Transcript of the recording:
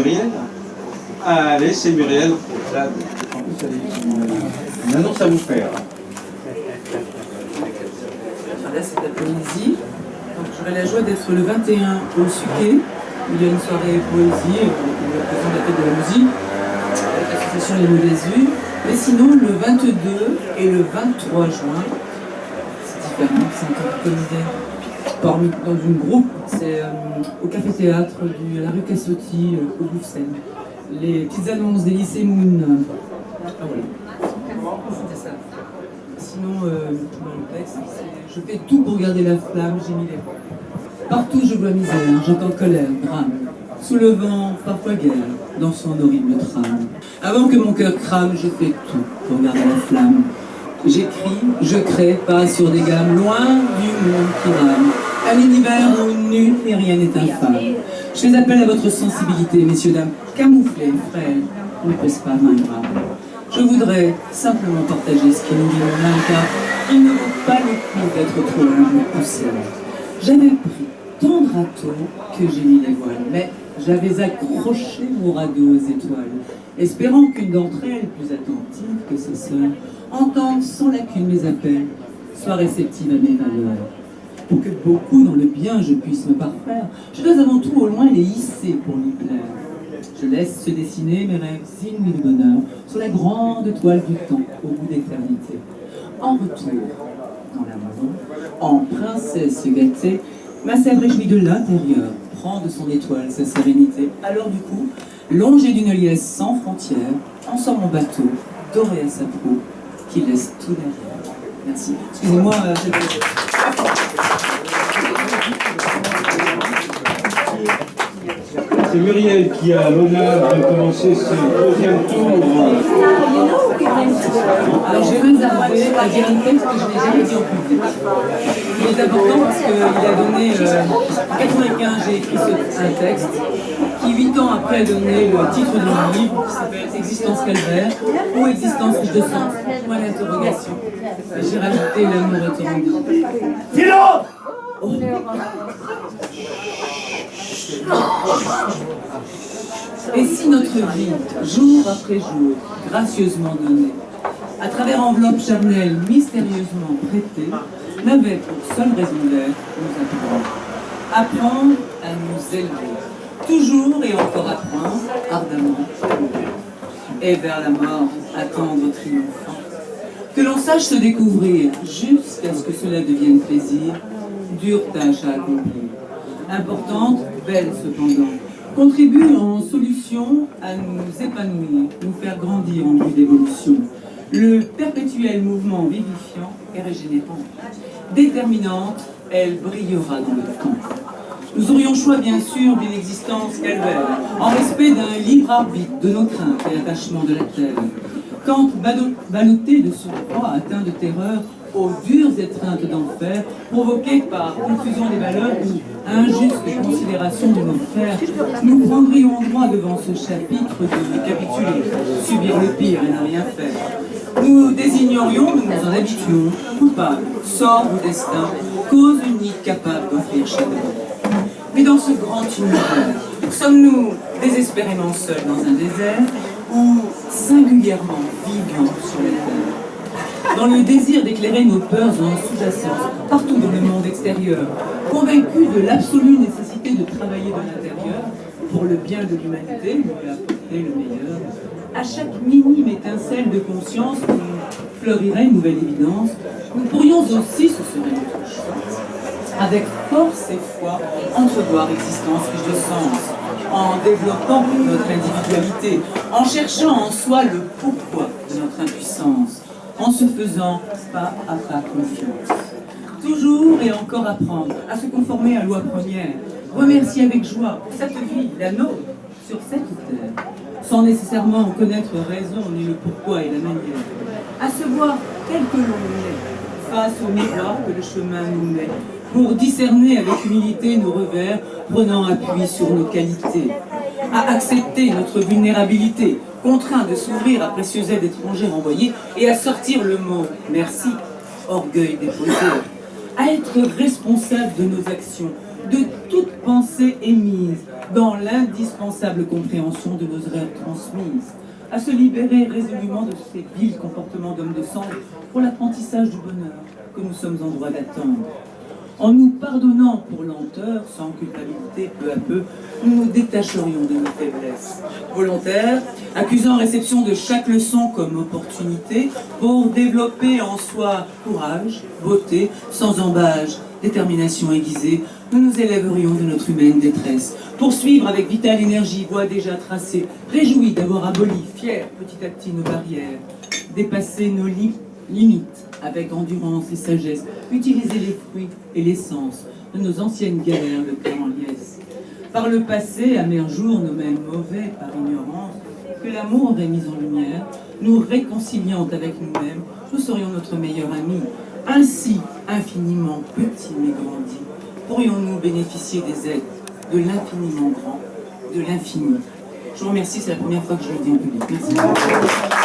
Muriel. Allez, c'est Muriel. Là, en plus, elle est une annonce à vous faire. Là, cet après-midi, j'aurai la joie d'être le 21 au Suquet, où il y a une soirée poésie, le président de la fête de la musique, avec l'association Les Mauvaises Vues. Mais sinon, le 22 et le 23 juin, c'est différent, c'est encore organisé dans une groupe, c'est au Café-Théâtre de la rue Cassotti, au Boufsen. Les petites annonces des lycées Moon. Ah voilà, c'était ça. Sinon, dans le texte, je fais tout pour garder la flamme, j'ai mis les points. Partout je vois misère, j'entends colère, drame. Sous le vent, parfois guerre, dans son horrible trame. Avant que mon cœur crame, je fais tout pour garder la flamme. J'écris, je crée, pas sur des gammes, loin du monde qui rame. Un univers où nul et rien n'est infâme. Je fais appel à votre sensibilité, messieurs, dames, camouflés, frères, ne pèse pas main grave. Je voudrais simplement partager ce qui nous dit mon âme, car il ne vaut pas le coup d'être trop humble ou poussière. J'avais pris tant de râteaux que j'ai mis les voiles, mais j'avais accroché mon radeau aux étoiles, espérant qu'une d'entre elles, plus attentive que ses sœurs, entende sans lacune mes appels, soit réceptive à mes valeurs. Pour que beaucoup dans le bien je puisse me parfaire, je dois avant tout au loin les hisser pour lui plaire. Je laisse se dessiner mes rêves inouïs de bonheur sur la grande toile du temps au bout d'éternité. En retour, dans l'amour, en princesse gâtée, ma sève réjouie de l'intérieur, prend de son étoile sa sérénité. Alors du coup, longé d'une liesse sans frontières, en sort mon bateau, doré à sa proue, qui laisse tout derrière. Merci. Excusez-moi, C'est Muriel qui a l'honneur de commencer ce deuxième tour. Alors je vais réserver à dire un texte que je n'ai jamais dit en public. Il est important parce qu'il a donné, en 1995 j'ai écrit un texte qui 8 ans après a donné le titre de mon livre qui s'appelle Existence calvaire ou Existence riche de sens, point d'interrogation. J'ai rajouté l'amour éternel. Silence! Et si notre vie, jour après jour, gracieusement donnée, à travers enveloppes charnelles mystérieusement prêtées, n'avait pour seule raison d'être nous apprendre à nous élever, toujours et encore apprendre, ardemment, et vers la mort attendre triomphant. Que l'on sache se découvrir jusqu'à ce que cela devienne plaisir, dure tâche à accomplir. Importante, belle cependant, contribue en solution à nous épanouir, nous faire grandir en vue d'évolution. Le perpétuel mouvement vivifiant et régénérant. Déterminante, elle brillera dans le temps. Nous aurions choix bien sûr d'une existence calvaire, en respect d'un libre arbitre de nos craintes et attachements de la terre. Quand, ballotté de surcroît, atteint de terreur, aux dures étreintes d'enfer, provoquées par confusion des valeurs ou injuste considération de nos frères, nous prendrions droit devant ce chapitre de capituler, subir le pire et ne rien faire. Nous désignerions, nous nous en habituons, coupable, sort ou destin, cause unique capable d'offrir chef-d'œuvre. Mais dans ce grand univers, sommes-nous désespérément seuls dans un désert ou singulièrement vivants sur la terre? Dans le désir d'éclairer nos peurs en sous-jacence, partout dans le monde extérieur, convaincus de l'absolue nécessité de travailler de l'intérieur pour le bien de l'humanité, lui apporter le meilleur, à chaque minime étincelle de conscience qui fleurirait une nouvelle évidence, nous pourrions aussi, ce serait notre choix, avec force et foi, entrevoir l'existence riche de sens, en développant notre individualité, en cherchant en soi le pourquoi de notre impuissance, en se faisant pas à pas confiance. Toujours et encore apprendre à se conformer à la loi première, remercier avec joie cette vie, la nôtre, sur cette terre, sans nécessairement connaître raison ni le pourquoi et la manière, à se voir tel que l'on est, face au miroir que le chemin nous met, pour discerner avec humilité nos revers, prenant appui sur nos qualités, à accepter notre vulnérabilité, contraint de s'ouvrir à précieux aides étrangères envoyées et à sortir le mot « merci », orgueil déposé, à être responsable de nos actions, de toute pensée émise, dans l'indispensable compréhension de nos erreurs transmises, à se libérer résolument de ces vils comportements d'hommes de sang pour l'apprentissage du bonheur que nous sommes en droit d'attendre. En nous pardonnant pour lenteur, sans culpabilité, peu à peu, nous nous détacherions de nos faiblesses. Volontaires, accusant réception de chaque leçon comme opportunité pour développer en soi courage, beauté, sans embâge, détermination aiguisée, nous nous élèverions de notre humaine détresse. Poursuivre avec vitale énergie, voie déjà tracée, réjouis d'avoir aboli, fiers petit à petit nos barrières, dépasser nos limites avec endurance et sagesse, utiliser les fruits et l'essence de nos anciennes galères, le cœur en liesse. Par le passé, amers jours nommés mauvais par ignorance, que l'amour aurait mis en lumière, nous réconciliant avec nous-mêmes, nous serions notre meilleur ami. Ainsi, infiniment petit mais grandi, pourrions-nous bénéficier des aides de l'infiniment grand, de l'infini. Je vous remercie, c'est la première fois que je le dis en public. Merci.